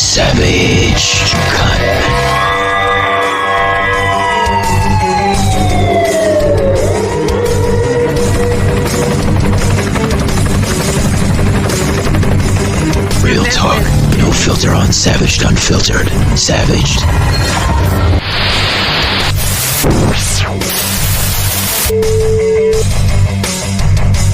Savage Gunman. Real talk, no filter on Savaged Unfiltered. Savaged.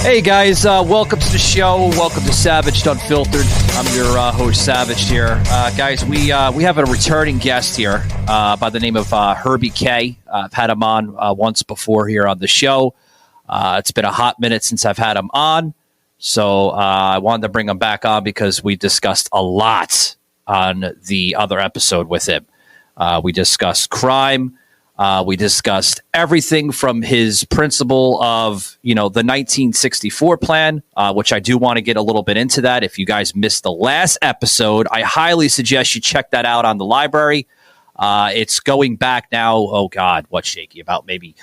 Hey guys, welcome to the show. Welcome to Savaged Unfiltered. I'm your host, Savaged here. Guys, we have a returning guest here by the name of Herbie K. I've had him on once before here on the show. It's been a hot minute since I've had him on. So I wanted to bring him back on because we discussed a lot on the other episode with him. We discussed crime. We discussed everything from his principle of, the 1964 plan, which I do want to get a little bit into that. If you guys missed the last episode, I highly suggest you check that out on the library. It's going back now. Oh God, what's shaky? About maybe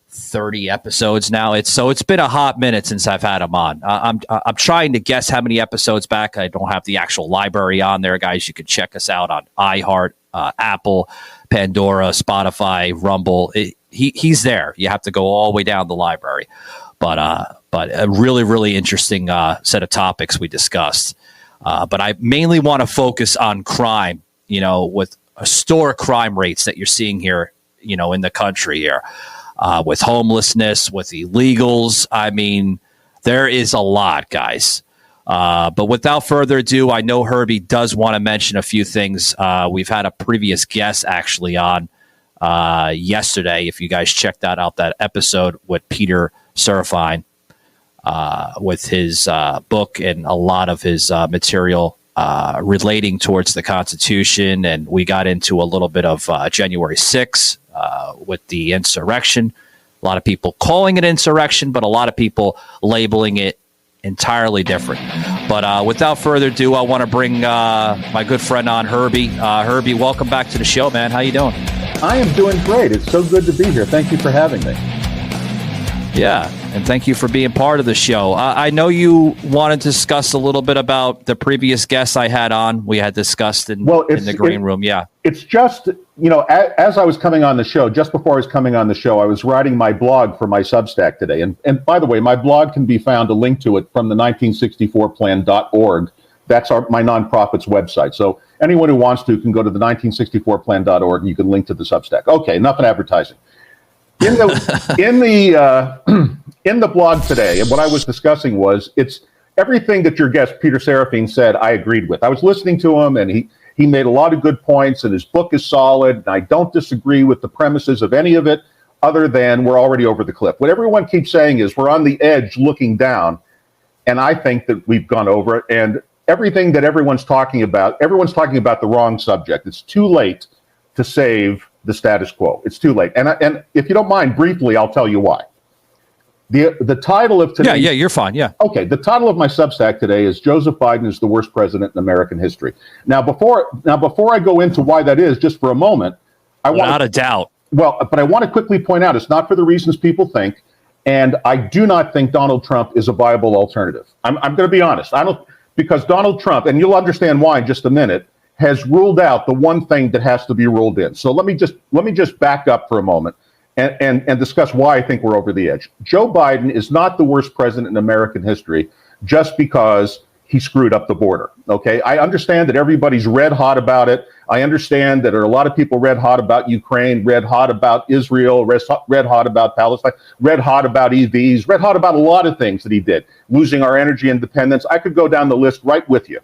30 episodes now. It's been a hot minute since I've had him on. I'm trying to guess how many episodes back. I don't have the actual library on there, guys. You can check us out on iHeart, Apple, Pandora, Spotify, Rumble. He's there. You have to go all the way down the library. But a really, really interesting set of topics we discussed. But I mainly want to focus on crime, with historic crime rates that you're seeing here, in the country here. With homelessness, with illegals. I mean, there is a lot, guys. But without further ado, I know Herbie does want to mention a few things. We've had a previous guest actually on yesterday. If you guys checked out that episode with Peter Serafine with his book and a lot of his material relating towards the Constitution. And we got into a little bit of January 6th. With the insurrection, a lot of people calling it insurrection, but a lot of people labeling it entirely different. But without further ado, I want to bring my good friend on, Herbie. Herbie, welcome back to the show, man. How you doing? I am doing great. It's so good to be here. Thank you for having me. Yeah, and thank you for being part of the show. I know you want to discuss a little bit about the previous guests I had on. We had discussed in the green room. Yeah. It's just, as I was coming on the show, just before I was coming on the show, I was writing my blog for my Substack today. And by the way, my blog can be found, a link to it, from the 1964plan.org. That's my nonprofit's website. So anyone who wants to can go to the 1964plan.org and you can link to the Substack. Okay, enough in advertising. In the blog today, and what I was discussing was, it's everything that your guest Peter Serafine said I agreed with. I was listening to him, and he made a lot of good points, and his book is solid, and I don't disagree with the premises of any of it, other than we're already over the cliff. What everyone keeps saying is we're on the edge looking down, and I think that we've gone over it, and everything that everyone's talking about the wrong subject. It's too late to save the status quo. It's too late. And if you don't mind, briefly, I'll tell you why. The title of today... Yeah, you're fine, yeah. Okay, the title of my Substack today is Joseph Biden is the worst president in American history. Now, before I go into why that is, just for a moment, Without a doubt. Well, but I want to quickly point out, it's not for the reasons people think, and I do not think Donald Trump is a viable alternative. I'm going to be honest. Because Donald Trump, and you'll understand why in just a minute, has ruled out the one thing that has to be ruled in. So let me just back up for a moment and discuss why I think we're over the edge. Joe Biden is not the worst president in American history just because he screwed up the border. Okay, I understand that everybody's red hot about it. I understand that there are a lot of people red hot about Ukraine, red hot about Israel, red hot about Palestine, red hot about EVs, red hot about a lot of things that he did, losing our energy independence. I could go down the list right with you.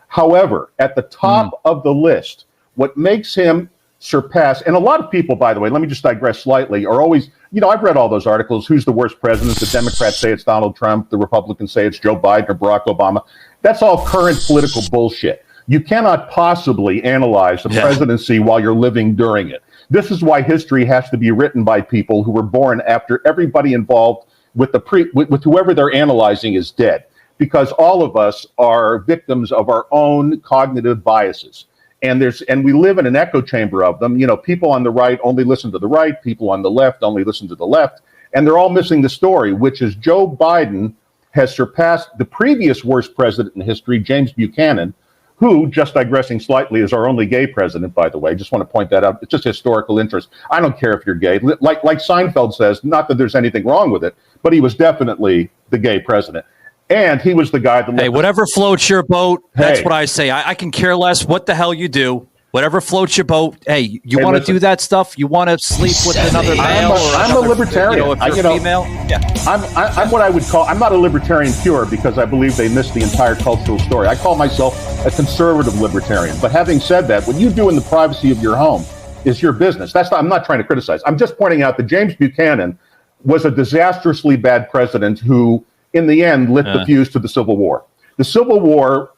However, at the top of the list, what makes him surpass, and a lot of people, by the way, let me just digress slightly, are always, I've read all those articles, who's the worst president? The Democrats say it's Donald Trump, the Republicans say it's Joe Biden or Barack Obama. That's all current political bullshit. You cannot possibly analyze the presidency while you're living during it. This is why history has to be written by people who were born after everybody involved with with whoever they're analyzing is dead. Because all of us are victims of our own cognitive biases. And we live in an echo chamber of them. People on the right only listen to the right, people on the left only listen to the left, and they're all missing the story, which is Joe Biden has surpassed the previous worst president in history, James Buchanan, who, just digressing slightly, is our only gay president, by the way. Just want to point that out. It's just historical interest. I don't care if you're gay. Like Seinfeld says, not that there's anything wrong with it, but he was definitely the gay president. And he was the guy that... Hey, whatever floats your boat, that's what I say. I can care less what the hell you do. Whatever floats your boat. Hey, you want to do that stuff? You want to sleep with another male? I'm a libertarian. If you're female? Yeah. I'm what I would call... I'm not a libertarian pure because I believe they missed the entire cultural story. I call myself a conservative libertarian. But having said that, what you do in the privacy of your home is your business. I'm not trying to criticize. I'm just pointing out that James Buchanan was a disastrously bad president who, in the end, lit the fuse to the Civil War. The Civil War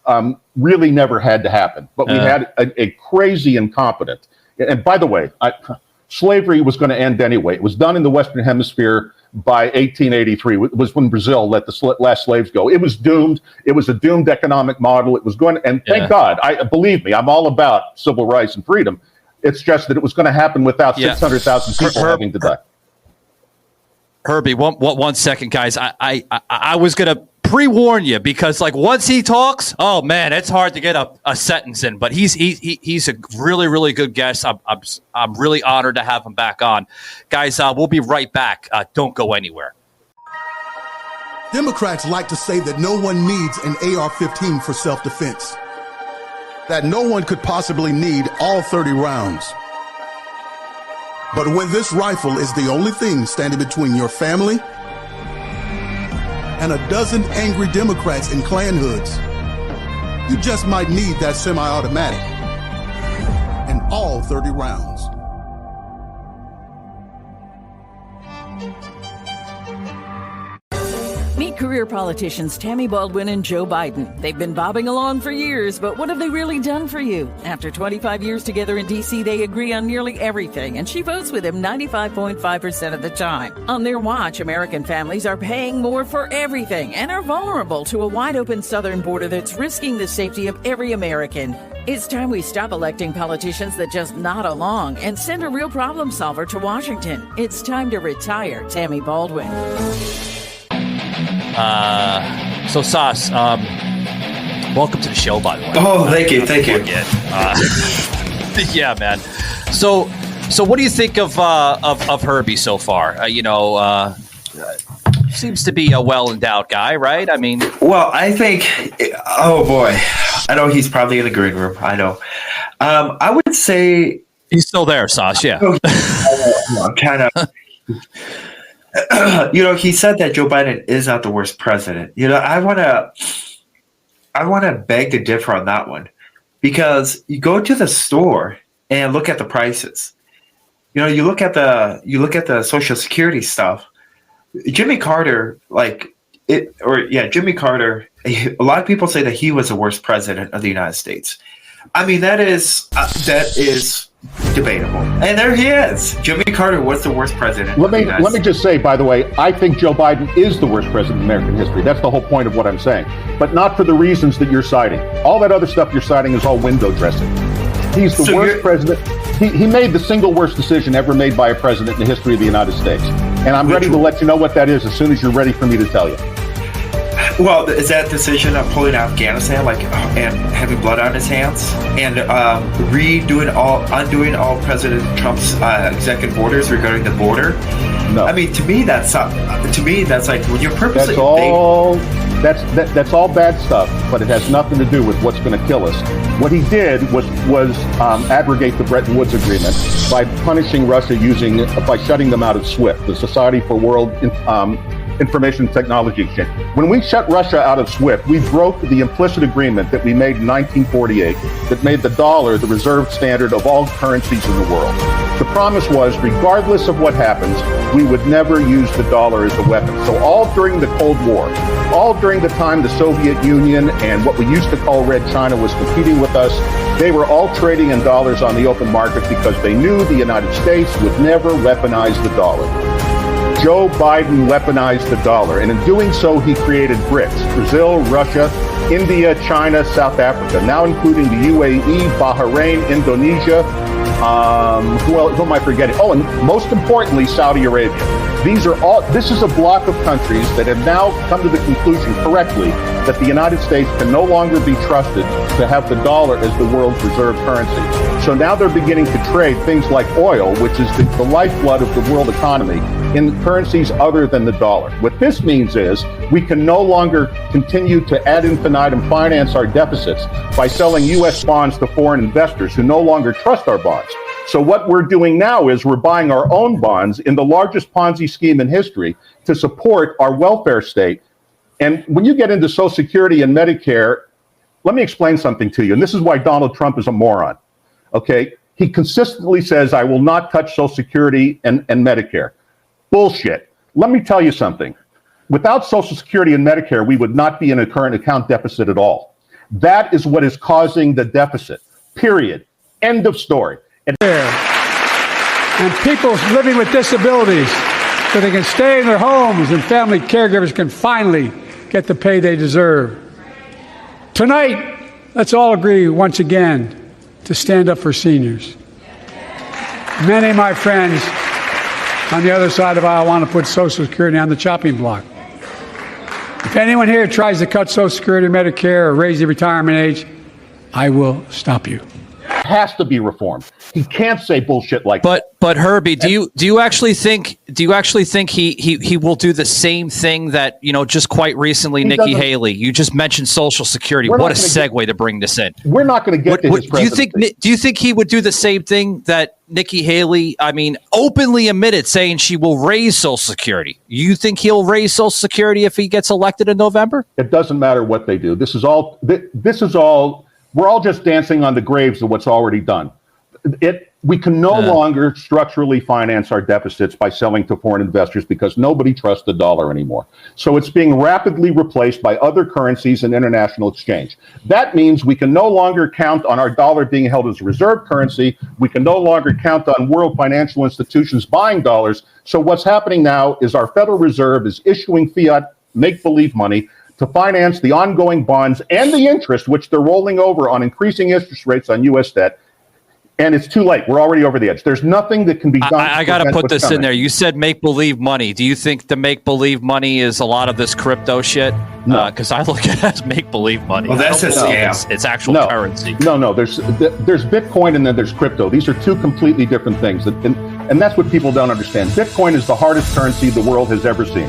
really never had to happen, but we had a crazy incompetent. And by the way, slavery was going to end anyway. It was done in the Western Hemisphere by 1883. It was when Brazil let the last slaves go. It was doomed. It was a doomed economic model. It was going, and thank God, believe me, I'm all about civil rights and freedom. It's just that it was going to happen without 600,000 people having to die. Herbie, one second, guys. I was going to pre-warn you because, like, once he talks, oh man, it's hard to get a sentence in. But he's a really, really good guest. I'm really honored to have him back on, guys. We'll be right back. Don't go anywhere. Democrats like to say that no one needs an AR-15 for self-defense, that no one could possibly need all 30 rounds. But when this rifle is the only thing standing between your family and a dozen angry Democrats in Klan hoods, you just might need that semi-automatic and all 30 rounds. Meet career politicians Tammy Baldwin and Joe Biden. They've been bobbing along for years, but what have they really done for you? After 25 years together in D.C., they agree on nearly everything, and she votes with him 95.5% of the time. On their watch, American families are paying more for everything and are vulnerable to a wide-open southern border that's risking the safety of every American. It's time we stop electing politicians that just nod along and send a real problem solver to Washington. It's time to retire Tammy Baldwin. So Sas, welcome to the show, by the way. Oh, thank you. Yeah, man. So what do you think of Herbie so far? Seems to be a well-endowed guy, right? I mean, well, I think. Oh boy, I know he's probably in the green room. I know. I would say he's still there, Sas. Yeah. I'm kind of. He said that Joe Biden is not the worst president. I want to beg to differ on that one, because you go to the store and look at the prices. You look at the Social Security stuff. Jimmy Carter, Jimmy Carter. A lot of people say that he was the worst president of the United States. I mean, that is debatable. And there he is. Jimmy Carter was the worst president. Let me just say, by the way, I think Joe Biden is the worst president in American history. That's the whole point of what I'm saying. But not for the reasons that you're citing. All that other stuff you're citing is all window dressing. He's the worst president. He made the single worst decision ever made by a president in the history of the United States. And I'm ready to let you know what that is as soon as you're ready for me to tell you. Well, is that decision of pulling out Afghanistan, and having blood on his hands, and undoing all President Trump's executive orders regarding the border? No. I mean, to me, that's like when you're purposely. That's all bad stuff, but it has nothing to do with what's going to kill us. What he did was abrogate the Bretton Woods Agreement by punishing Russia by shutting them out of SWIFT, the Society for World Information Technology Exchange. When we shut Russia out of SWIFT, we broke the implicit agreement that we made in 1948 that made the dollar the reserve standard of all currencies in the world. The promise was, regardless of what happens, we would never use the dollar as a weapon. So all during the Cold War, all during the time the Soviet Union and what we used to call Red China was competing with us, they were all trading in dollars on the open market because they knew the United States would never weaponize the dollar. Joe Biden weaponized the dollar, and in doing so, he created BRICS: Brazil, Russia, India, China, South Africa, now including the UAE, Bahrain, Indonesia. Who am I forgetting? Oh, and most importantly, Saudi Arabia. This is a block of countries that have now come to the conclusion correctly that the United States can no longer be trusted to have the dollar as the world's reserve currency. So now they're beginning to trade things like oil, which is the lifeblood of the world economy, in currencies other than the dollar. What this means is we can no longer continue to ad infinitum finance our deficits by selling U.S. bonds to foreign investors who no longer trust our bonds. So what we're doing now is we're buying our own bonds in the largest Ponzi scheme in history to support our welfare state. And when you get into Social Security and Medicare, let me explain something to you. And this is why Donald Trump is a moron. Okay? He consistently says, I will not touch Social Security and Medicare. Bullshit. Let me tell you something. Without Social Security and Medicare, we would not be in a current account deficit at all. That is what is causing the deficit. Period. End of story. And people living with disabilities, so they can stay in their homes and family caregivers can finally get the pay they deserve. Tonight, let's all agree once again to stand up for seniors. Many of my friends on the other side of the aisle want to put Social Security on the chopping block. If anyone here tries to cut Social Security, Medicare, or raise the retirement age, I will stop you. Has to be reformed. He can't say bullshit like that. But Herbie, do you actually think he will do the same thing that, just quite recently Nikki Haley? You just mentioned Social Security. What a segue to bring this in. We're not going to get to his presidency. Do you think he would do the same thing that Nikki Haley, openly admitted, saying she will raise Social Security? You think he'll raise Social Security if he gets elected in November? It doesn't matter what they do. This is all. We're all just dancing on the graves of what's already done. We can no longer structurally finance our deficits by selling to foreign investors because nobody trusts the dollar anymore. So it's being rapidly replaced by other currencies and international exchange. That means we can no longer count on our dollar being held as a reserve currency. We can no longer count on world financial institutions buying dollars. So what's happening now is our Federal Reserve is issuing fiat make-believe money to finance the ongoing bonds and the interest, which they're rolling over on increasing interest rates on U.S. debt. And it's too late. We're already over the edge. There's nothing that can be done. I got to put this in there. You said make-believe money. Do you think the make-believe money is a lot of this crypto shit? No. Because I look at it as make-believe money. Well, that's a scam. It's actual currency. No. There's Bitcoin and then there's crypto. These are two completely different things. And that's what people don't understand. Bitcoin is the hardest currency the world has ever seen.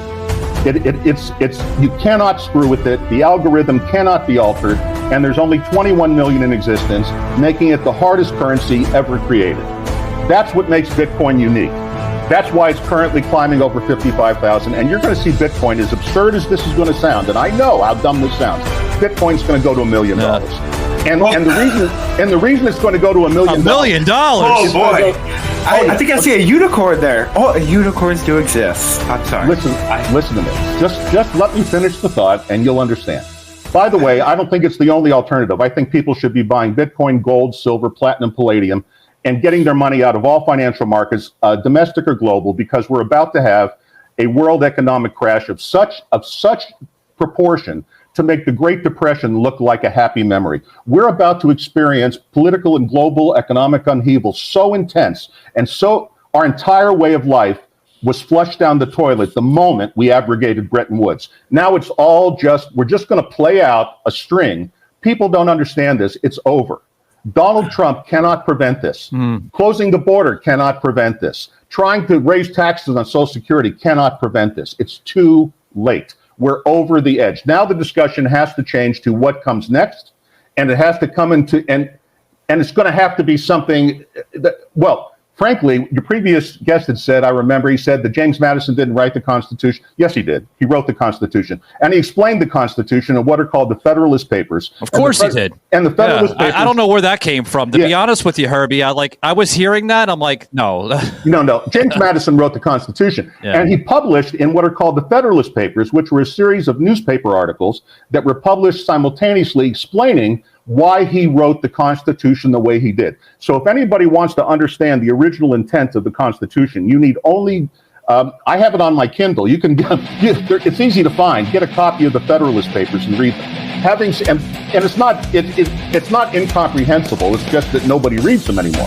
It's you cannot screw with it. The algorithm cannot be altered, and there's only 21 million in existence, making it the hardest currency ever created. That's what makes Bitcoin unique. That's why it's currently climbing over 55,000. And you're going to see Bitcoin, as absurd as this is going to sound, and I know how dumb this sounds, Bitcoin's going to go to $1 million. And the reason it's going to go to $1 million. $1 million. Oh boy! I think I see a unicorn there. Oh, unicorns do exist. I'm sorry. Listen to me. Just let me finish the thought, and you'll understand. By the way, I don't think it's the only alternative. I think people should be buying Bitcoin, gold, silver, platinum, palladium, and getting their money out of all financial markets, domestic or global, because we're about to have a world economic crash of such proportion to make the Great Depression look like a happy memory. We're about to experience political and global economic upheaval so intense, and so our entire way of life was flushed down the toilet the moment we abrogated Bretton Woods. Now it's all we're just going to play out a string. People don't understand this. It's over. Donald Trump cannot prevent this. Closing the border cannot prevent this. Trying to raise taxes on Social Security cannot prevent this. It's too late. We're over the edge. Now the discussion has to change to what comes next, and it has to come into, and it's going to have to be something that, well, frankly, your previous guest had said, I remember, he said that James Madison didn't write the Constitution. Yes, he did. He wrote the Constitution. And he explained the Constitution in what are called the Federalist Papers. Of course he did. And the Federalist Papers. I don't know where that came from. To be honest with you, Herbie, I was hearing that. I'm like, no. No. James Madison wrote the Constitution. Yeah. And he published in what are called the Federalist Papers, which were a series of newspaper articles that were published simultaneously explaining why he wrote the Constitution the way he did. So if anybody wants to understand the original intent of the Constitution, you need only, I have it on my Kindle. You can it's easy to find. Get a copy of the Federalist Papers and read them. And it's not incomprehensible. It's just that nobody reads them anymore.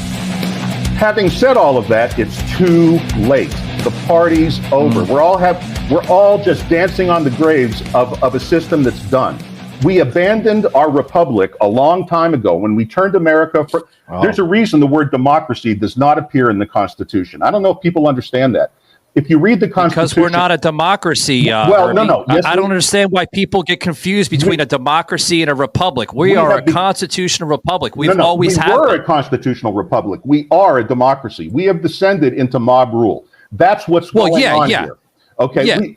Having said all of that, it's too late. The party's over. We're all just dancing on the graves of a system that's done. We abandoned our republic a long time ago when we turned America for. There's a reason the word democracy does not appear in the Constitution. I don't know if people understand that. If you read the Constitution, because we're not a democracy. Well, no. Yes, I don't understand why people get confused between a democracy and a republic. We are a constitutional republic. We've always had. We're a constitutional republic. We are a democracy. We have descended into mob rule. That's what's going on here. Okay.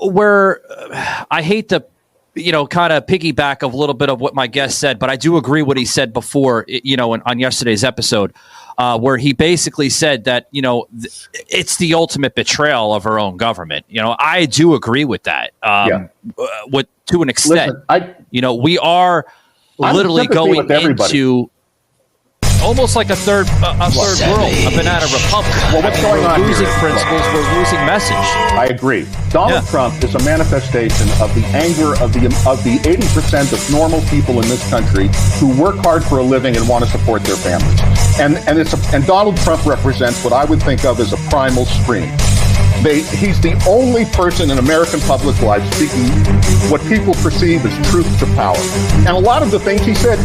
We're I hate to, kind of piggyback a little bit of what my guest said, but I do agree what he said before, on yesterday's episode, where he basically said that, it's the ultimate betrayal of our own government. I do agree with that. To an extent. Listen, we are literally going into almost like a third world, a banana republic. Well, what's going on? We're losing here? principles. We're losing message. I agree. Donald Trump is a manifestation of the anger of the 80% of normal people in this country who work hard for a living and want to support their families. And Donald Trump represents what I would think of as a primal scream. He's the only person in American public life speaking what people perceive as truth to power. And a lot of the things he says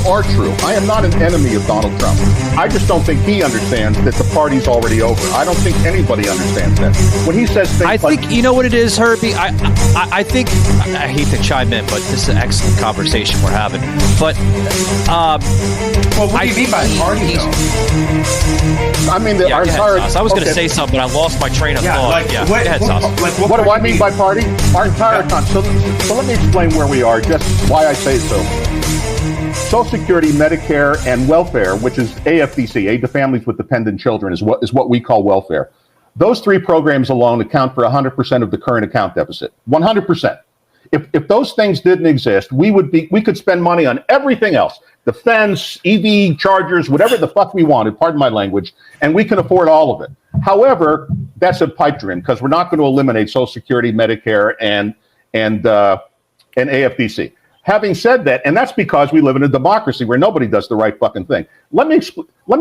are true. I am not an enemy of Donald Trump. I just don't think he understands that the party's already over. I don't think anybody understands that. When he says things think, you know what it is, Herbie? I think, I hate to chime in, but this is an excellent conversation we're having. But, well, what do you mean by party, though? I mean, our entire... I was going to say something, but I lost my train of thought. What do I mean by party? Our entire economy. So let me explain where we are, just why I say so. Social Security, Medicare, and welfare, which is AFDC, Aid to Families with Dependent Children, is what we call welfare. Those three programs alone account for 100% of the current account deficit. 100%. If those things didn't exist, we could spend money on everything else. Defense, EV chargers, whatever the fuck we wanted, pardon my language, and we can afford all of it. However, that's a pipe dream because we're not going to eliminate Social Security, Medicare, and AFDC. Having said that, and that's because we live in a democracy where nobody does the right fucking thing. Let me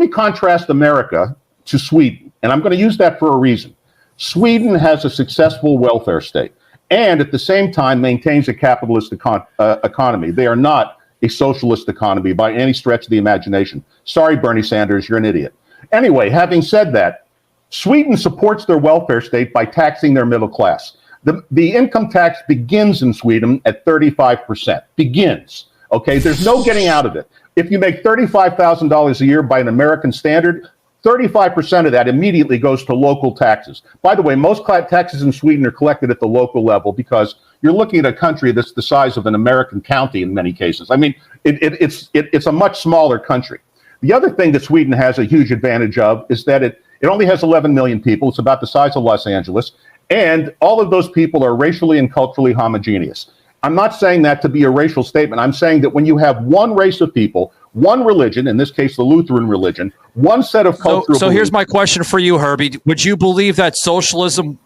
contrast America to Sweden, and I'm going to use that for a reason. Sweden has a successful welfare state and at the same time maintains a capitalist economy. They are not a socialist economy by any stretch of the imagination. Sorry, Bernie Sanders, you're an idiot. Anyway, having said that, Sweden supports their welfare state by taxing their middle class. The income tax begins in Sweden at 35%. Begins. Okay, there's no getting out of it. If you make $35,000 a year by an American standard, 35% of that immediately goes to local taxes. By the way, most taxes in Sweden are collected at the local level because you're looking at a country that's the size of an American county in many cases. I mean, it's a much smaller country. The other thing that Sweden has a huge advantage of is that it only has 11 million people. It's about the size of Los Angeles. And all of those people are racially and culturally homogeneous. I'm not saying that to be a racial statement. I'm saying that when you have one race of people, one religion, in this case, the Lutheran religion, one set of cultural So here's my question for you, Herbie. Would you believe that socialism...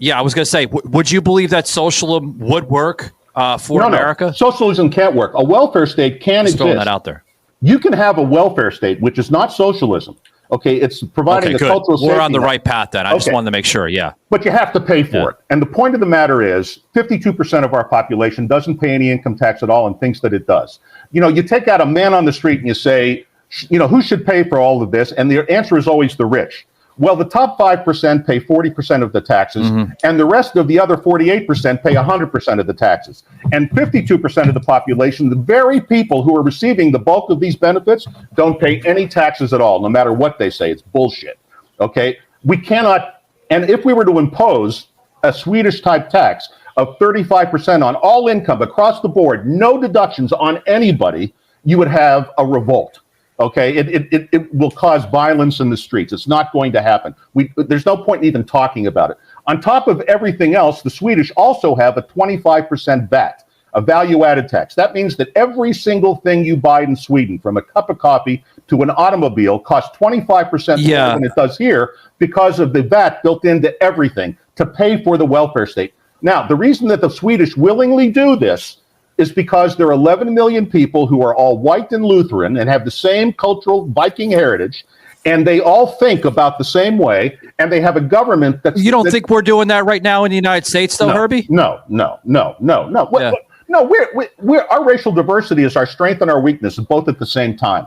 Yeah, I was going to say, would you believe that socialism would work for America? No, socialism can't work. A welfare state can exist. Throwing that out there. You can have a welfare state, which is not socialism. Okay, it's providing a cultural safety. We're on the right path then. I just wanted to make sure, But you have to pay for it. And the point of the matter is 52% of our population doesn't pay any income tax at all and thinks that it does. You take out a man on the street and you say, who should pay for all of this? And the answer is always the rich. Well, the top 5% pay 40% of the taxes, and the rest of the other 48% pay 100% of the taxes. And 52% of the population, the very people who are receiving the bulk of these benefits, don't pay any taxes at all, no matter what they say. It's bullshit. Okay? We cannot, and if we were to impose a Swedish-type tax of 35% on all income across the board, no deductions on anybody, you would have a revolt. Okay, it will cause violence in the streets. It's not going to happen. There's no point in even talking about it. On top of everything else, the Swedish also have a 25% VAT, a value-added tax. That means that every single thing you buy in Sweden, from a cup of coffee to an automobile, costs 25% more than it does here because of the VAT built into everything to pay for the welfare state. Now, the reason that the Swedish willingly do this is because there are 11 million people who are all white and Lutheran and have the same cultural Viking heritage, and they all think about the same way, and they have a government that's... You don't think we're doing that right now in the United States, though, Herbie? No. Yeah. We're our racial diversity is our strength and our weakness, both at the same time.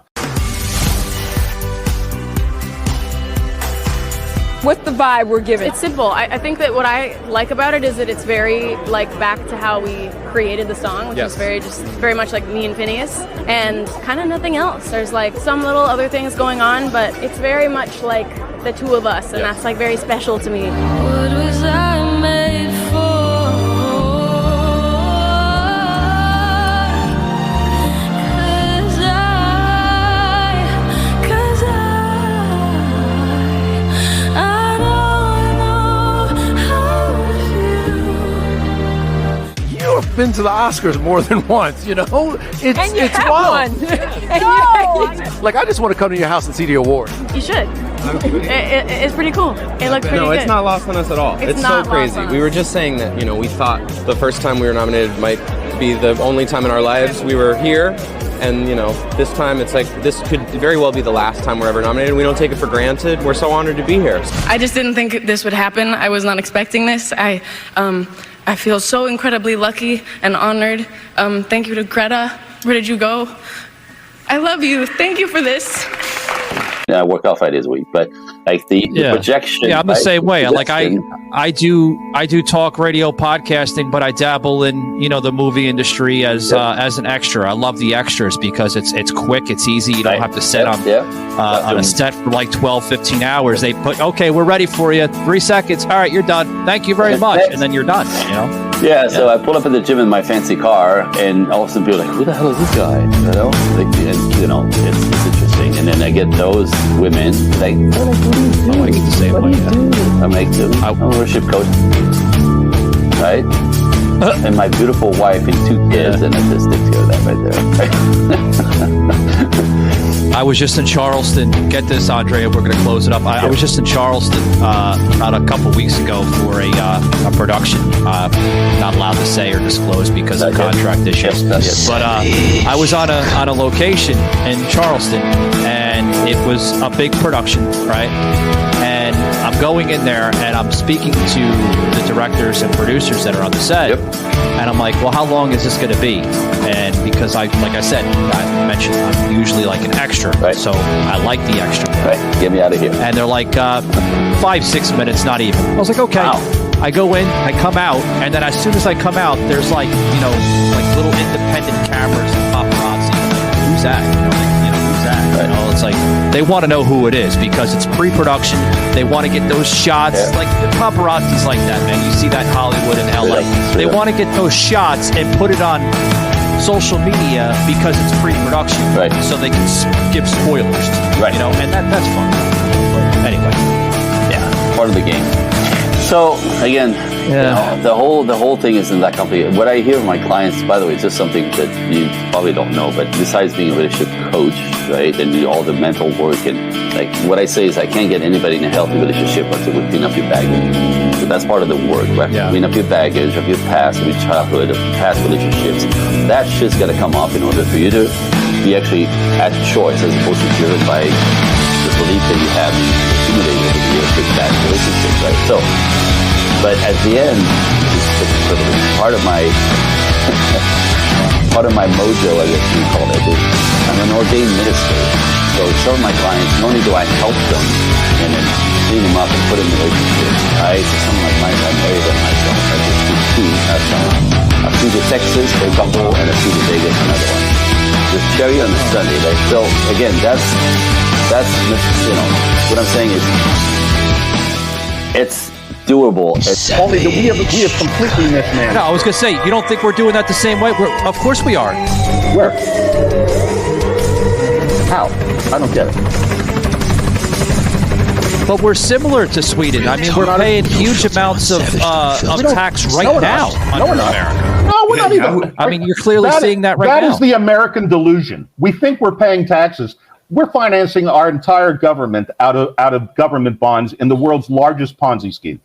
What's the vibe we're giving? It's simple. I think that what I like about it is that it's very like back to how we created the song, which is very much like me and Phineas, and kind of nothing else. There's like some little other things going on, but it's very much like the two of us, and that's like very special to me. What was I made for? Been to the Oscars more than once, you know. It's wild. Like, I just want to come to your house and see the award. You should. It's pretty cool. It looks pretty good. No, it's not lost on us at all. It's so crazy. We were just saying that, you know, we thought the first time we were nominated might be the only time in our lives we were here. And, you know, this time it's like this could very well be the last time we're ever nominated. We don't take it for granted. We're so honored to be here. I just didn't think this would happen. I was not expecting this. I feel so incredibly lucky and honored. Thank you to Greta. Where did you go? I love you. Thank you for this. I work out 5 days a week, but like the projection. Yeah, I'm the same way. Like I do talk radio podcasting, but I dabble in, you know, the movie industry as an extra. I love the extras because it's quick, it's easy. You don't have to sit on a set for like 12, 15 hours. They put, okay, we're ready for you. 3 seconds. All right, you're done. Thank you very much. And then you're done, you know? Yeah, so I pull up at the gym in my fancy car, and all of a sudden people are like, who the hell is this guy? You know? Like, and, you know, it's interesting. And then I get those women, like, I want to get the same way. I'm like, I'm a worship coach. Right? And my beautiful wife and 2 kids, and it just sticks to that right there. I was just in Charleston. Get this, Andrea. We're going to close it up. I was just in Charleston about a couple weeks ago for a production. Not allowed to say or disclose because of contract issues. But I was on a location in Charleston, and it was a big production, right? And I'm going in there, and I'm speaking to the directors and producers that are on the set. And I'm like, well, how long is this going to be? And because like I said, I mentioned I'm usually like an extra. Right. So I like the extra. Right. Get me out of here. And they're like 5-6 minutes, not even. I was like, okay. Wow. I go in, I come out, and then as soon as I come out, there's like, you know, like little independent cameras and paparazzi. Who's that? Who's that? Right. You know, it's like they want to know who it is because it's pre-production. They want to get those shots. Like the paparazzi's like that, man. You see that in Hollywood and LA. They want to get those shots and put it on social media because it's pre-production, right? So they can give spoilers, right? You know, and that's fun. But anyway, part of the game. So again, you know, the whole thing is in that company. What I hear from my clients, by the way, is just something that you probably don't know, but besides being a relationship coach, right, and do all the mental work, and like what I say is I can't get anybody in a healthy relationship until we clean up your baggage. So that's part of the work, right? Clean up your baggage of your past, of your childhood, of past relationships. That shit's got to come up in order for you to be actually at choice as opposed to driven by the belief that you have accumulated over the years with bad relationships, right? So, but at the end, part of my mojo, I guess you call it, is I'm an ordained minister. So some of my clients, not only do I help them and then clean them up and put them in relationships, right? So some of my clients, I marry them myself. I just do 2. I flew to Texas for a couple, and I flew to Vegas for another one. Just cherry on the Sunday, right? So again, that's you know what I'm saying is it's doable. It's only that we have completely mismanaged. No, I was going to say, you don't think we're doing that the same way? Of course we are. Where? How? I don't get it. But we're similar to Sweden. I mean, we're paying huge amounts of tax right now under America. No, we're not even. I mean, you're clearly seeing that right now. That is the American delusion. We think we're paying taxes. We're financing our entire government out of government bonds in the world's largest Ponzi scheme.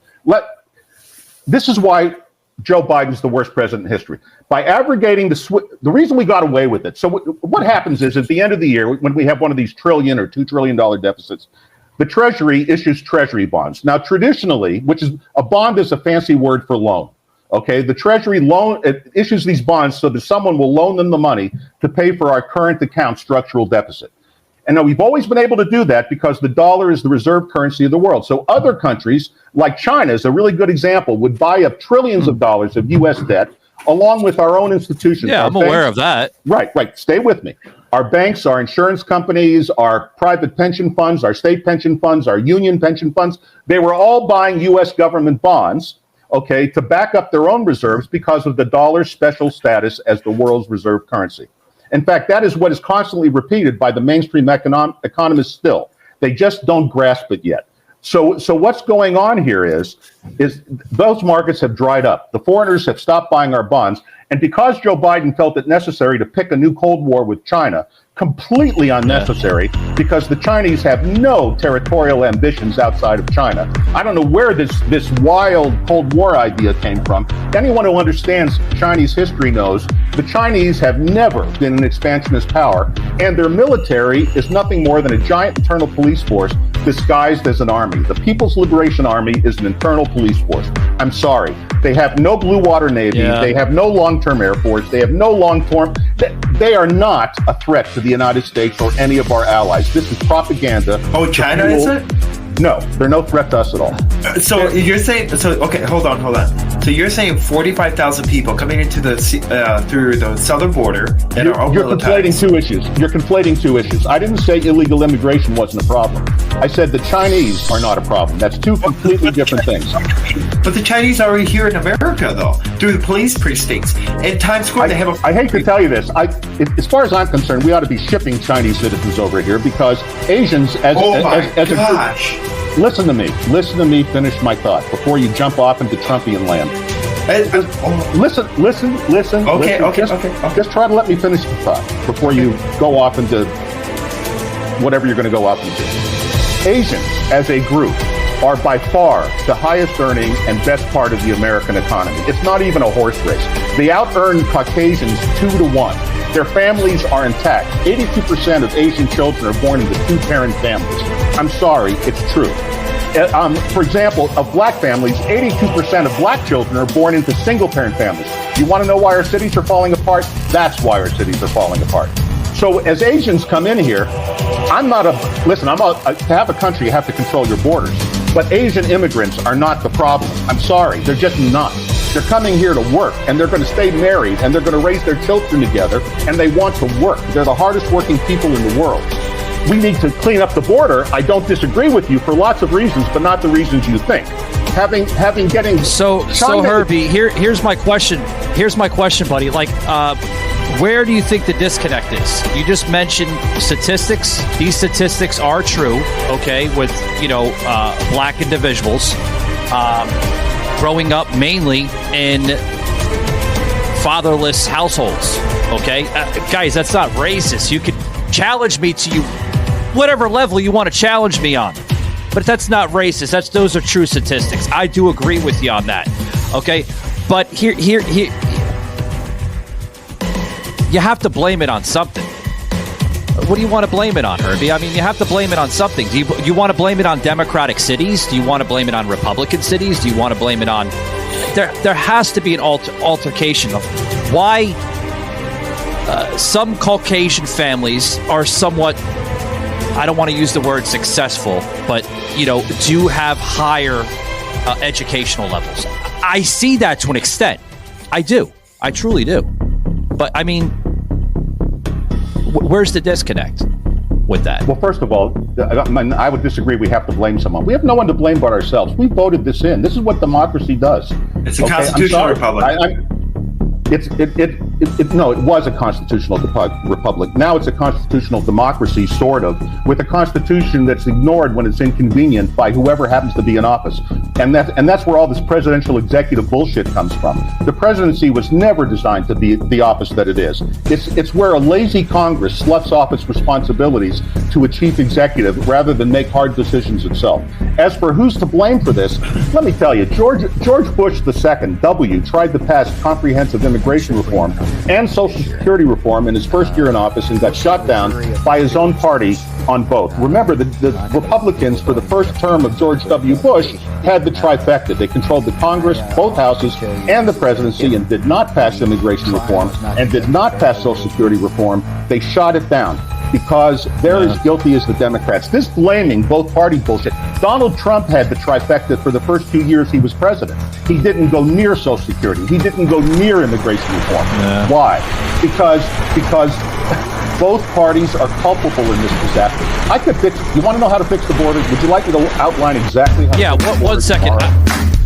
This is why Joe Biden's the worst president in history. By aggregating the reason we got away with it. So what happens is at the end of the year, when we have one of these $1 trillion or $2 trillion deficits, the Treasury issues Treasury bonds. Now, traditionally, which is a bond is a fancy word for loan. Okay, the Treasury issues these bonds so that someone will loan them the money to pay for our current account structural deficit. And now we've always been able to do that because the dollar is the reserve currency of the world. So other countries, like China is a really good example, would buy up trillions of dollars of U.S. debt along with our own institutions. Yeah, I'm aware of that. Right. Stay with me. Our banks, our insurance companies, our private pension funds, our state pension funds, our union pension funds, they were all buying U.S. government bonds, okay, to back up their own reserves because of the dollar's special status as the world's reserve currency. In fact, that is what is constantly repeated by the mainstream economists still. They just don't grasp it yet. So what's going on here is those markets have dried up. The foreigners have stopped buying our bonds. And because Joe Biden felt it necessary to pick a new Cold War with China, completely unnecessary, because the Chinese have no territorial ambitions outside of China. I don't know where this wild Cold War idea came from. Anyone who understands Chinese history knows the Chinese have never been an expansionist power, and their military is nothing more than a giant internal police force disguised as an army. The People's Liberation Army is an internal police force. I'm sorry. They have no blue water navy. Yeah. They have no long-term air force. They have no long-term. They are not a threat to the United States or any of our allies. This is propaganda. Oh, China is it? No, they're no threat to us at all. So you're saying, okay, hold on. So you're saying 45,000 people coming into the through the southern border and you're conflating two issues. You're conflating two issues. I didn't say illegal immigration wasn't a problem. I said the Chinese are not a problem. That's two completely different things. But the Chinese are already here in America, though, through the police precincts. In Times Square, they have I hate to tell you this. As far as I'm concerned, we ought to be shipping Chinese citizens over here because Asians, as a group, listen to me finish my thought before you jump off into Trumpian land. Listen. Okay. Just try to let me finish the thought before you go off into whatever you're going to go off into. Asians, as a group, are by far the highest earning and best part of the American economy. It's not even a horse race. They out-earn Caucasians 2-to-1. Their families are intact. 82% of Asian children are born into two-parent families. I'm sorry, it's true. For example, of black families, 82% of black children are born into single-parent families. You want to know why our cities are falling apart? That's why our cities are falling apart. So as Asians come in here, to have a country, you have to control your borders. But Asian immigrants are not the problem. I'm sorry, they're just not. They're coming here to work, and they're going to stay married, and they're going to raise their children together, and they want to work. They're the hardest working people in the world. We need to clean up the border. I don't disagree with you for lots of reasons, but not the reasons you think. So Herbie, here's my question. Here's my question, buddy. Where do you think the disconnect is? You just mentioned statistics. These statistics are true, okay, with, black individuals growing up mainly in fatherless households, okay? Guys, that's not racist. You could challenge me to whatever level you want to challenge me on, but that's not racist. Those are true statistics. I do agree with you on that, okay? But here. You have to blame it on something. What do you want to blame it on, Herbie? I mean, you have to blame it on something. Do you want to blame it on Democratic cities? Do you want to blame it on Republican cities? Do you want to blame it on... There has to be an altercation of why some Caucasian families are somewhat... I don't want to use the word successful, but, do have higher educational levels. I see that to an extent. I do. I truly do. But, I mean, where's the disconnect with that? Well, first of all, I would disagree we have to blame someone. We have no one to blame but ourselves. We voted this in. This is what democracy does. It's a constitutional republic. No, it was a constitutional republic. Now it's a constitutional democracy, sort of, with a constitution that's ignored when it's inconvenient by whoever happens to be in office. And that's where all this presidential executive bullshit comes from. The presidency was never designed to be the office that it is. It's where a lazy Congress sloughs off its responsibilities to a chief executive rather than make hard decisions itself. As for who's to blame for this, let me tell you, George Bush II, W, tried to pass comprehensive immigration reform and Social Security reform in his first year in office and got shot down by his own party on both. Remember, the Republicans, for the first term of George W. Bush, had the trifecta. They controlled the Congress, both houses, and the presidency, and did not pass immigration reform and did not pass Social Security reform. They shot it down because they're as guilty as the Democrats. This blaming both party bullshit. Donald Trump had the trifecta for the first 2 years he was president. He didn't go near Social Security. He didn't go near immigration reform. Yeah. Why? Because both parties are culpable in this disaster. I could fix. You want to know how to fix the border? Would you like me to outline exactly how? Yeah. to fix the one second.